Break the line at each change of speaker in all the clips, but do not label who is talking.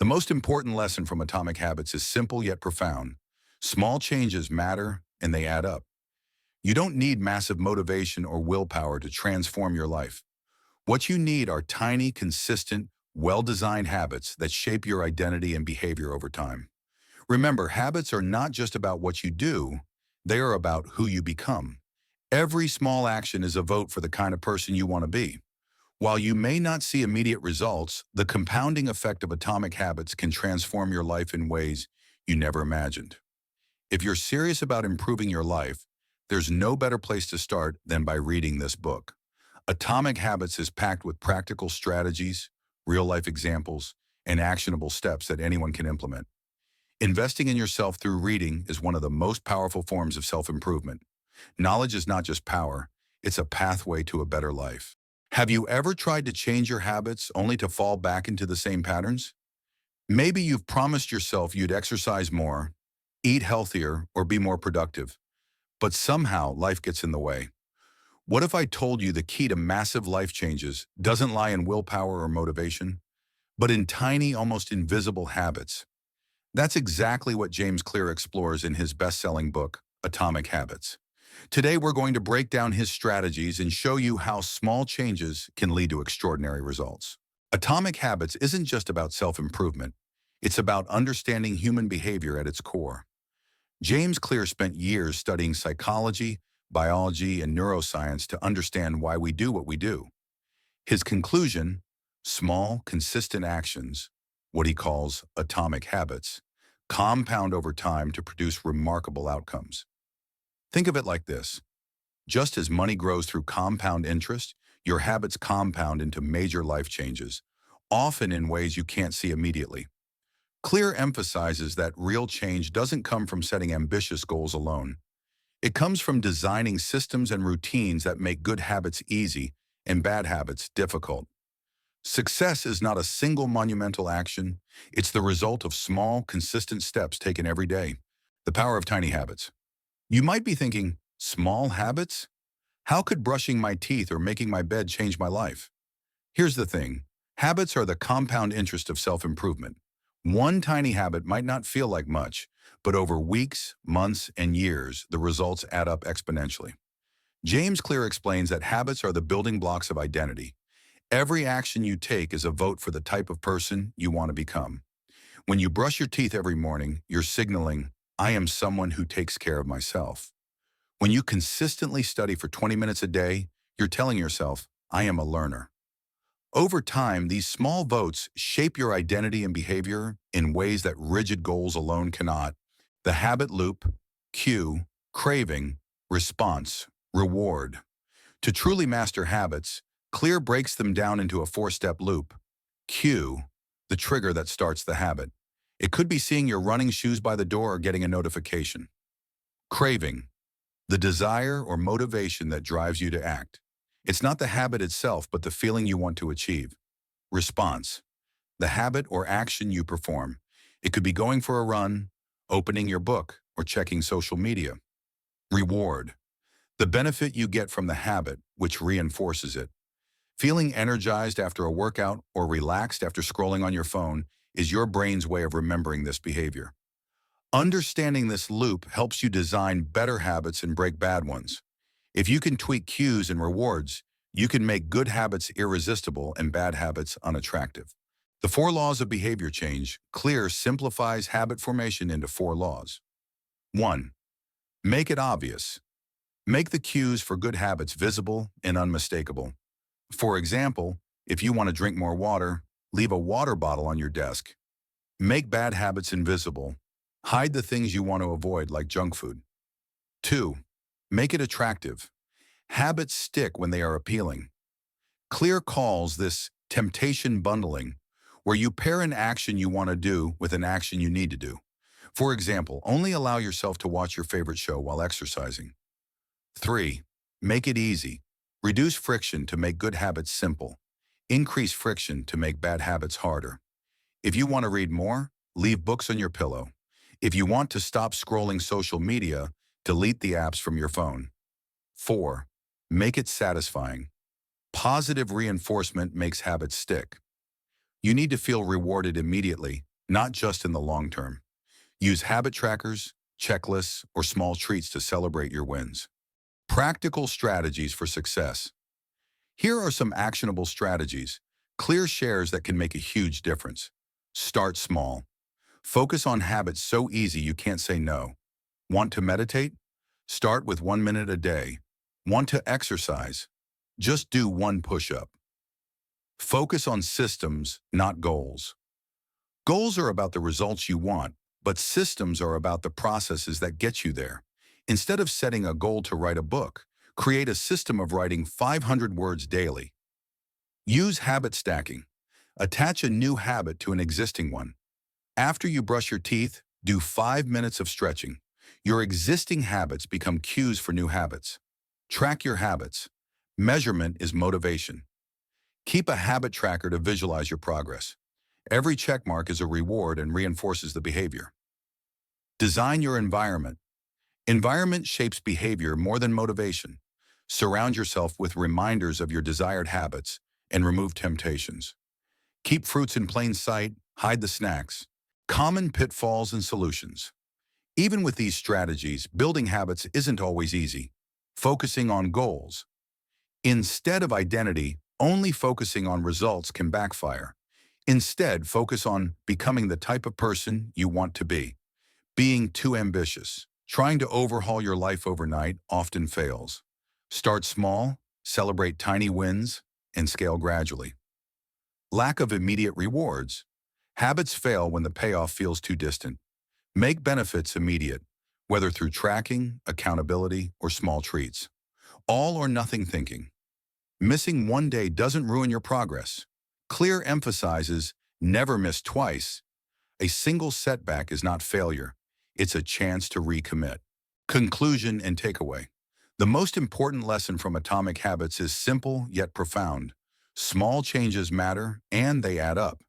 most important lesson from Atomic Habits is simple yet profound. Small changes matter and they add up. You don't need massive motivation or willpower to transform your life. What you need are tiny, consistent, well-designed habits that shape your identity and behavior over time. Remember, habits are not just about what you do, they are about who you become. Every small action is a vote for the kind of person you want to be. While you may not see immediate results, the compounding effect of atomic habits can transform your life in ways you never imagined. If you're serious about improving your life, there's no better place to start than by reading this book. Atomic Habits is packed with practical strategies, real-life examples, and actionable steps that anyone can implement. Investing in yourself through reading is one of the most powerful forms of self-improvement. Knowledge is not just power, it's a pathway to a better life. Have you ever tried to change your habits only to fall back into the same patterns? Maybe you've promised yourself you'd exercise more, eat healthier, or be more productive, but somehow life gets in the way. What if I told you the key to massive life changes doesn't lie in willpower or motivation, but in tiny, almost invisible habits? That's exactly what James Clear explores in his best-selling book, Atomic Habits. Today, we're going to break down his strategies and show you how small changes can lead to extraordinary results. Atomic Habits isn't just about self-improvement. It's about understanding human behavior at its core. James Clear spent years studying psychology, biology, and neuroscience to understand why we do what we do. His conclusion: small, consistent actions, what he calls atomic habits, compound over time to produce remarkable outcomes. Think of it like this. Just as money grows through compound interest, your habits compound into major life changes, often in ways you can't see immediately. Clear emphasizes that real change doesn't come from setting ambitious goals alone. It comes from designing systems and routines that make good habits easy and bad habits difficult. Success is not a single monumental action. It's the result of small, consistent steps taken every day. The power of tiny habits. You might be thinking, small habits? How could brushing my teeth or making my bed change my life? Here's the thing. Habits are the compound interest of self-improvement. One tiny habit might not feel like much, but over weeks, months, and years, the results add up exponentially. James Clear explains that habits are the building blocks of identity. Every action you take is a vote for the type of person you want to become. When you brush your teeth every morning, you're signaling, I am someone who takes care of myself. When you consistently study for 20 minutes a day, you're telling yourself, I am a learner. Over time, these small votes shape your identity and behavior in ways that rigid goals alone cannot. The habit loop: cue, craving, response, reward. To truly master habits, Clear breaks them down into a four-step loop. Cue, the trigger that starts the habit. It could be seeing your running shoes by the door or getting a notification. Craving, the desire or motivation that drives you to act. It's not the habit itself, but the feeling you want to achieve. Response, the habit or action you perform. It could be going for a run, opening your book, or checking social media. Reward, the benefit you get from the habit, which reinforces it. Feeling energized after a workout or relaxed after scrolling on your phone is your brain's way of remembering this behavior. Understanding this loop helps you design better habits and break bad ones. If you can tweak cues and rewards, you can make good habits irresistible and bad habits unattractive. The 4 laws of behavior change. Clear simplifies habit formation into 4 laws. 1. Make it obvious. Make the cues for good habits visible and unmistakable. For example, if you want to drink more water, leave a water bottle on your desk. Make bad habits invisible. Hide the things you want to avoid, like junk food. 2. Make it attractive. Habits stick when they are appealing. Clear calls this temptation bundling, where you pair an action you want to do with an action you need to do. For example, only allow yourself to watch your favorite show while exercising. 3. Make it easy. Reduce friction to make good habits simple. Increase friction to make bad habits harder. If you want to read more, leave books on your pillow. If you want to stop scrolling social media, delete the apps from your phone. 4. Make it satisfying. Positive reinforcement makes habits stick. You need to feel rewarded immediately, not just in the long term. Use habit trackers, checklists, or small treats to celebrate your wins. Practical strategies for success. Here are some actionable strategies, clear shares that can make a huge difference. Start small. Focus on habits so easy you can't say no. Want to meditate? Start with 1 minute a day. Want to exercise? Just do one push-up. Focus on systems, not goals. Goals are about the results you want, but systems are about the processes that get you there. Instead of setting a goal to write a book, create a system of writing 500 words daily. Use habit stacking. Attach a new habit to an existing one. After you brush your teeth, do 5 minutes of stretching. Your existing habits become cues for new habits. Track your habits. Measurement is motivation. Keep a habit tracker to visualize your progress. Every checkmark is a reward and reinforces the behavior. Design your environment. Environment shapes behavior more than motivation. Surround yourself with reminders of your desired habits and remove temptations. Keep fruits in plain sight, hide the snacks. Common pitfalls and solutions. Even with these strategies, building habits isn't always easy. Focusing on goals. Instead of identity, only focusing on results can backfire. Instead, focus on becoming the type of person you want to be. Being too ambitious. Trying to overhaul your life overnight often fails. Start small, celebrate tiny wins, and scale gradually. Lack of immediate rewards. Habits fail when the payoff feels too distant. Make benefits immediate, whether through tracking, accountability, or small treats. All or nothing thinking. Missing one day doesn't ruin your progress. Clear emphasizes never miss twice. A single setback is not failure. It's a chance to recommit. Conclusion and takeaway. The most important lesson from Atomic Habits is simple yet profound. Small changes matter, and they add up.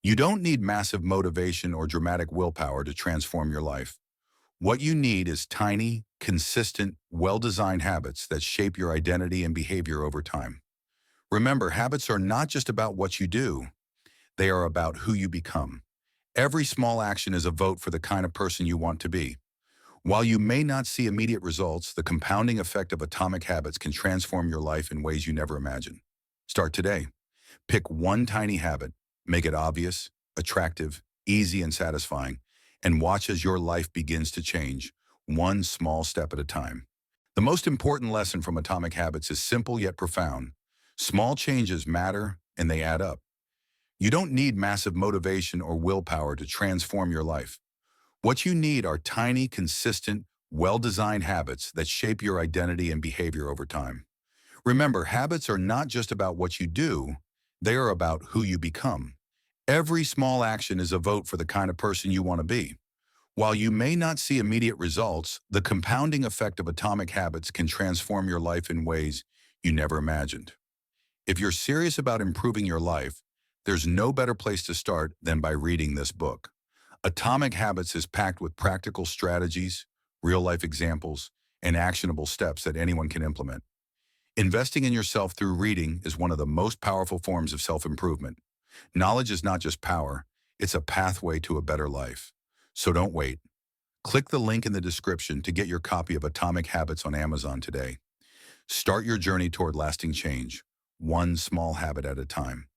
You don't need massive motivation or dramatic willpower to transform your life. What you need is tiny, consistent, well-designed habits that shape your identity and behavior over time. Remember, habits are not just about what you do. They are about who you become. Every small action is a vote for the kind of person you want to be. While you may not see immediate results, the compounding effect of atomic habits can transform your life in ways you never imagined. Start today. Pick one tiny habit, make it obvious, attractive, easy, and satisfying, and watch as your life begins to change, one small step at a time. The most important lesson from Atomic Habits is simple yet profound. Small changes matter, and they add up. You don't need massive motivation or willpower to transform your life. What you need are tiny, consistent, well-designed habits that shape your identity and behavior over time. Remember, habits are not just about what you do, they are about who you become. Every small action is a vote for the kind of person you want to be. While you may not see immediate results, the compounding effect of atomic habits can transform your life in ways you never imagined. If you're serious about improving your life, there's no better place to start than by reading this book. Atomic Habits is packed with practical strategies, real-life examples, and actionable steps that anyone can implement. Investing in yourself through reading is one of the most powerful forms of self-improvement. Knowledge is not just power, it's a pathway to a better life. So don't wait. Click the link in the description to get your copy of Atomic Habits on Amazon today. Start your journey toward lasting change, one small habit at a time.